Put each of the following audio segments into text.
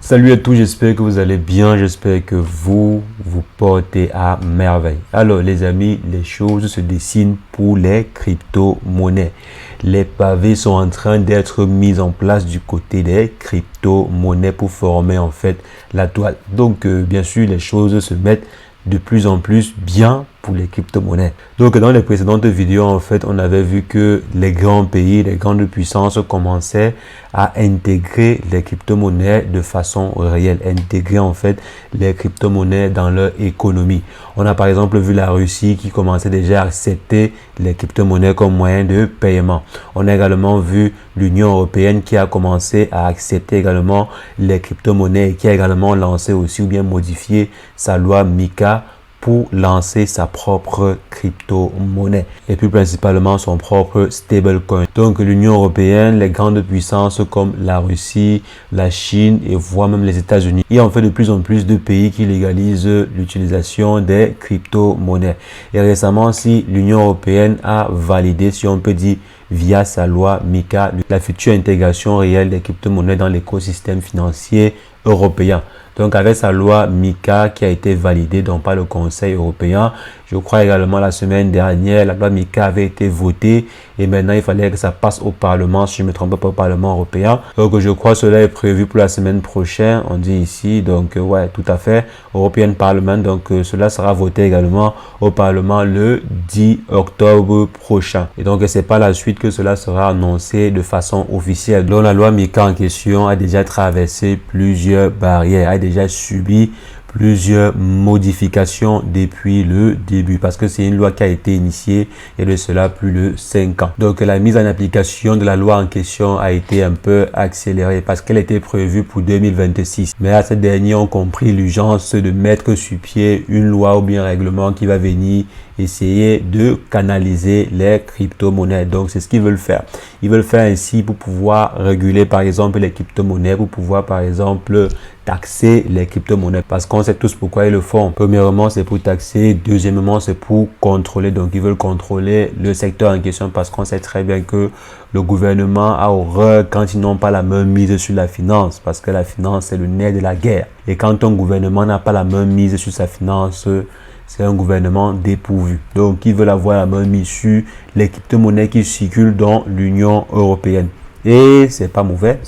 Salut à tous, j'espère que vous allez bien, j'espère que vous portez à merveille. Alors les amis, les choses se dessinent pour les crypto-monnaies. Les pavés sont en train d'être mis en place du côté des crypto-monnaies pour former en fait la toile. Donc bien sûr, les choses se mettent de plus en plus bien pour les crypto-monnaies. Donc dans les précédentes vidéos, en fait, on avait vu que les grands pays, les grandes puissances commençaient à intégrer les crypto-monnaies de façon réelle, intégrer en fait les crypto-monnaies dans leur économie. On a par exemple vu la Russie qui commençait déjà à accepter les crypto-monnaies comme moyen de paiement. On a également vu l'Union européenne qui a commencé à accepter également les crypto-monnaies et qui a également lancé aussi ou bien modifié sa loi MiCA pour lancer sa propre crypto-monnaie et plus principalement son propre stablecoin. Donc l'Union européenne, les grandes puissances comme la Russie, la Chine et voire même les États-Unis. Il y a en fait de plus en plus de pays qui légalisent l'utilisation des crypto-monnaies. Et récemment, si l'Union européenne a validé, si on peut dire, via sa loi MiCA, la future intégration réelle des crypto-monnaies dans l'écosystème financier européen. Donc avec sa loi MiCA qui a été validée donc par le Conseil européen, je crois également la semaine dernière, la loi MiCA avait été votée et maintenant il fallait que ça passe au Parlement, si je ne me trompe pas, au Parlement européen. Donc je crois que cela est prévu pour la semaine prochaine, on dit ici, donc ouais, tout à fait, European Parliament, donc cela sera voté également au Parlement le 10 octobre prochain. Et donc c'est par la suite que cela sera annoncé de façon officielle. Donc la loi MiCA en question a déjà traversé plusieurs barrières, a déjà subi plusieurs modifications depuis le début parce que c'est une loi qui a été initiée il y a de cela plus de 5 ans. Donc la mise en application de la loi en question a été un peu accélérée parce qu'elle était prévue pour 2026. Mais à ces derniers ont compris l'urgence de mettre sur pied une loi ou bien un règlement qui va venir essayer de canaliser les crypto-monnaies. Donc c'est ce qu'ils veulent faire. Ils veulent faire ainsi pour pouvoir réguler par exemple les crypto-monnaies, pour pouvoir par exemple taxer les crypto-monnaies parce qu'on sait tous pourquoi ils le font. Premièrement, c'est pour taxer. Deuxièmement, c'est pour contrôler. Donc, ils veulent contrôler le secteur en question parce qu'on sait très bien que le gouvernement a horreur quand ils n'ont pas la main mise sur la finance parce que la finance, c'est le nerf de la guerre. Et quand un gouvernement n'a pas la main mise sur sa finance, c'est un gouvernement dépourvu. Donc, ils veulent avoir la main mise sur les crypto-monnaies qui circulent dans l'Union européenne. Et c'est pas mauvais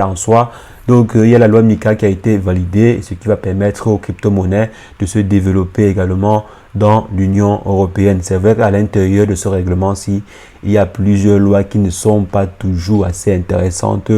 en soi. Donc, il y a la loi MiCA qui a été validée, ce qui va permettre aux crypto-monnaies de se développer également dans l'Union européenne. C'est vrai qu'à l'intérieur de ce règlement-ci, il y a plusieurs lois qui ne sont pas toujours assez intéressantes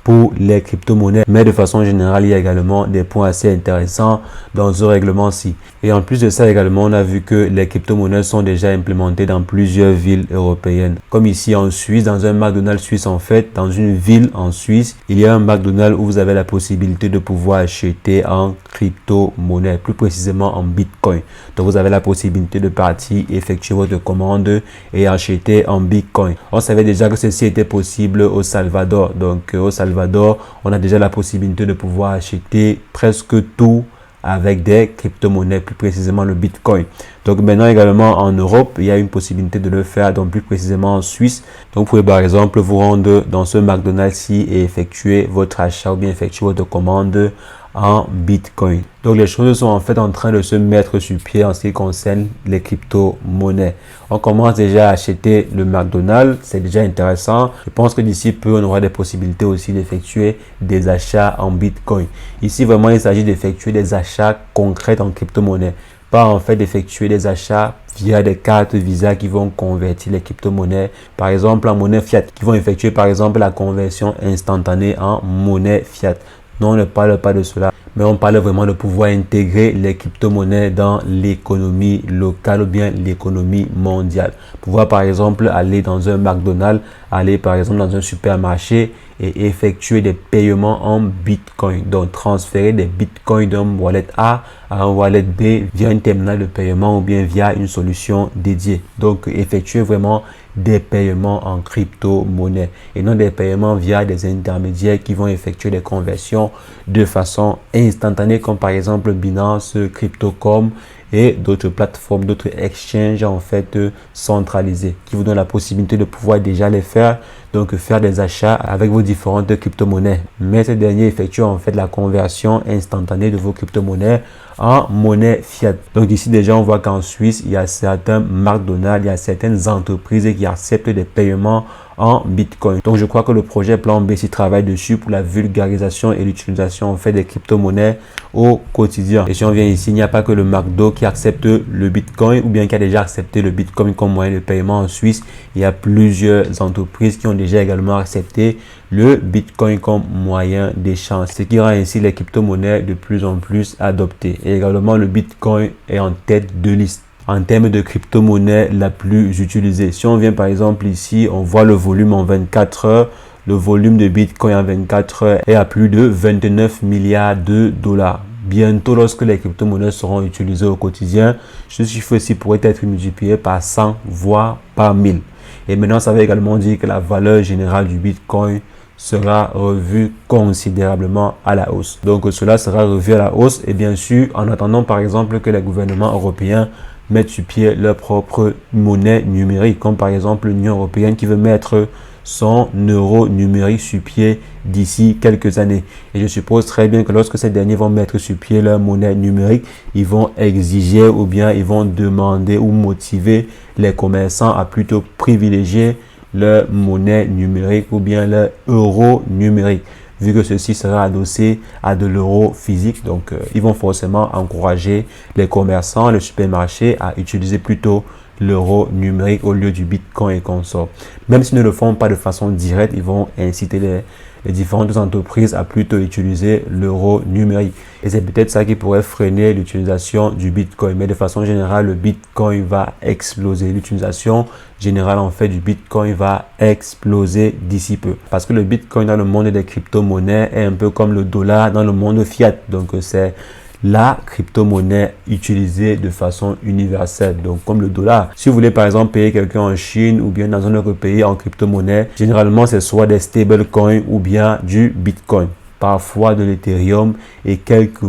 pour les crypto-monnaies. Mais de façon générale, il y a également des points assez intéressants dans ce règlement-ci. Et en plus de ça également, on a vu que les crypto-monnaies sont déjà implémentées dans plusieurs villes européennes. Comme ici en Suisse, dans un McDonald's suisse en fait, dans une ville en Suisse, il y a un McDonald's où vous avez la possibilité de pouvoir acheter en crypto-monnaie, plus précisément en Bitcoin. Donc vous avez la possibilité de partir, effectuer votre commande et acheter en Bitcoin. On savait déjà que ceci était possible au Salvador. Donc au Salvador, on a déjà la possibilité de pouvoir acheter presque tout avec des crypto-monnaies, plus précisément le Bitcoin. Donc maintenant également en Europe, il y a une possibilité de le faire, donc plus précisément en Suisse. Donc vous pouvez par exemple vous rendre dans ce McDonald's-ci et effectuer votre achat ou bien effectuer votre commande en Bitcoin. Donc les choses sont en fait en train de se mettre sur pied en ce qui concerne les crypto-monnaies. On commence déjà à acheter le McDonald's, c'est déjà intéressant. Je pense que d'ici peu, on aura des possibilités aussi d'effectuer des achats en Bitcoin. Ici, vraiment, il s'agit d'effectuer des achats concrets en crypto-monnaies. Pas en fait d'effectuer des achats via des cartes Visa qui vont convertir les crypto-monnaies, par exemple en monnaie fiat, qui vont effectuer par exemple la conversion instantanée en monnaie fiat. Non, on ne parle pas de cela, mais on parle vraiment de pouvoir intégrer les crypto-monnaies dans l'économie locale ou bien l'économie mondiale. Pouvoir par exemple aller dans un McDonald's, aller par exemple dans un supermarché et effectuer des paiements en Bitcoin. Donc transférer des Bitcoins d'un wallet A à un wallet B via un terminal de paiement ou bien via une solution dédiée. Donc effectuer vraiment des paiements en crypto-monnaie et non des paiements via des intermédiaires qui vont effectuer des conversions de façon instantanée comme par exemple Binance, Crypto.com et d'autres plateformes, d'autres exchanges en fait centralisés qui vous donnent la possibilité de pouvoir déjà les faire, donc faire des achats avec vos différentes crypto-monnaies. Mais ces derniers effectuent en fait la conversion instantanée de vos crypto-monnaies en monnaie fiat. Donc ici déjà on voit qu'en Suisse, il y a certains McDonald's, il y a certaines entreprises qui acceptent des paiements en Bitcoin. Donc je crois que le projet Plan B s'y travaille dessus pour la vulgarisation et l'utilisation en fait des crypto-monnaies au quotidien. Et si on vient ici, il n'y a pas que le McDo qui accepte le Bitcoin ou bien qui a déjà accepté le Bitcoin comme moyen de paiement en Suisse. Il y a plusieurs entreprises qui ont déjà également accepté le Bitcoin comme moyen d'échange, ce qui rend ainsi les crypto-monnaies de plus en plus adoptées. Et également le Bitcoin est en tête de liste en termes de crypto-monnaie la plus utilisée. Si on vient par exemple ici, on voit le volume en 24 heures. Le volume de Bitcoin en 24 heures est à plus de 29 milliards de dollars. Bientôt, lorsque les crypto-monnaies seront utilisées au quotidien, ce chiffre ci pourrait être multiplié par 100, voire par 1000. Et maintenant, ça veut également dire que la valeur générale du Bitcoin sera revue considérablement à la hausse. Donc, cela sera revu à la hausse. Et bien sûr, en attendant par exemple que les gouvernements européens mettre sur pied leur propre monnaie numérique, comme par exemple l'Union européenne qui veut mettre son euro numérique sur pied d'ici quelques années. Et je suppose très bien que lorsque ces derniers vont mettre sur pied leur monnaie numérique, ils vont exiger ou bien ils vont demander ou motiver les commerçants à plutôt privilégier leur monnaie numérique ou bien leur euro numérique, vu que ceci sera adossé à de l'euro physique. Donc, ils vont forcément encourager les commerçants, les supermarchés à utiliser plutôt l'euro numérique au lieu du Bitcoin et consorts. Même s'ils ne le font pas de façon directe, ils vont inciter les différentes entreprises à plutôt utiliser l'euro numérique. Et c'est peut-être ça qui pourrait freiner l'utilisation du Bitcoin. Mais de façon générale, le Bitcoin va exploser. L'utilisation générale en fait du Bitcoin va exploser d'ici peu. Parce que le Bitcoin dans le monde des crypto-monnaies est un peu comme le dollar dans le monde fiat. Donc c'est la crypto-monnaie utilisée de façon universelle, donc comme le dollar. Si vous voulez par exemple payer quelqu'un en Chine ou bien dans un autre pays en crypto-monnaie, généralement c'est soit des stablecoins ou bien du Bitcoin, parfois de l'Ethereum et quelques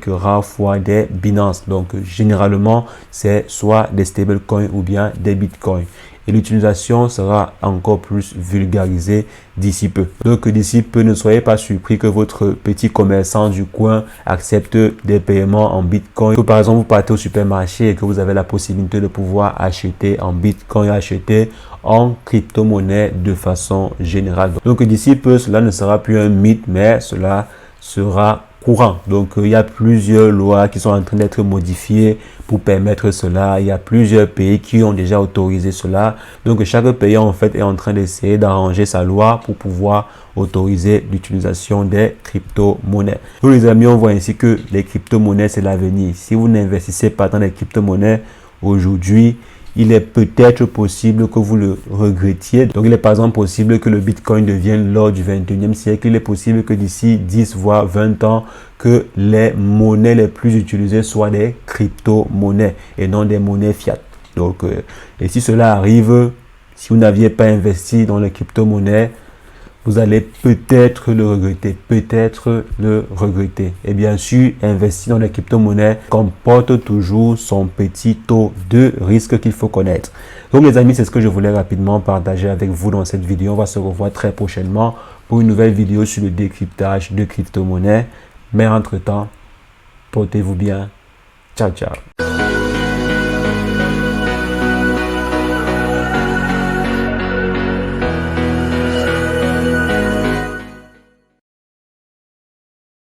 rares fois des Binance. Donc généralement c'est soit des stablecoins ou bien des Bitcoins. Et l'utilisation sera encore plus vulgarisée d'ici peu. Donc d'ici peu, ne soyez pas surpris que votre petit commerçant du coin accepte des paiements en Bitcoin. Que par exemple, vous partez au supermarché et que vous avez la possibilité de pouvoir acheter en Bitcoin, acheter en crypto-monnaie de façon générale. Donc d'ici peu, cela ne sera plus un mythe, mais cela sera courant. Donc il y a plusieurs lois qui sont en train d'être modifiées pour permettre cela. Il y a plusieurs pays qui ont déjà autorisé cela. Donc chaque pays en fait est en train d'essayer d'arranger sa loi pour pouvoir autoriser l'utilisation des crypto-monnaies. Donc les amis, on voit ainsi que les crypto-monnaies c'est l'avenir. Si vous n'investissez pas dans les crypto-monnaies aujourd'hui, il est peut-être possible que vous le regrettiez. Donc, il est par exemple possible que le Bitcoin devienne l'or du 21e siècle. Il est possible que d'ici 10 voire 20 ans, que les monnaies les plus utilisées soient des crypto-monnaies et non des monnaies fiat. Donc, et si cela arrive, si vous n'aviez pas investi dans les crypto-monnaies, vous allez peut-être le regretter. Et bien sûr, investir dans les crypto-monnaies comporte toujours son petit taux de risque qu'il faut connaître. Donc les amis, c'est ce que je voulais rapidement partager avec vous dans cette vidéo. On va se revoir très prochainement pour une nouvelle vidéo sur le décryptage de crypto-monnaies. Mais entre-temps, portez-vous bien. Ciao, ciao.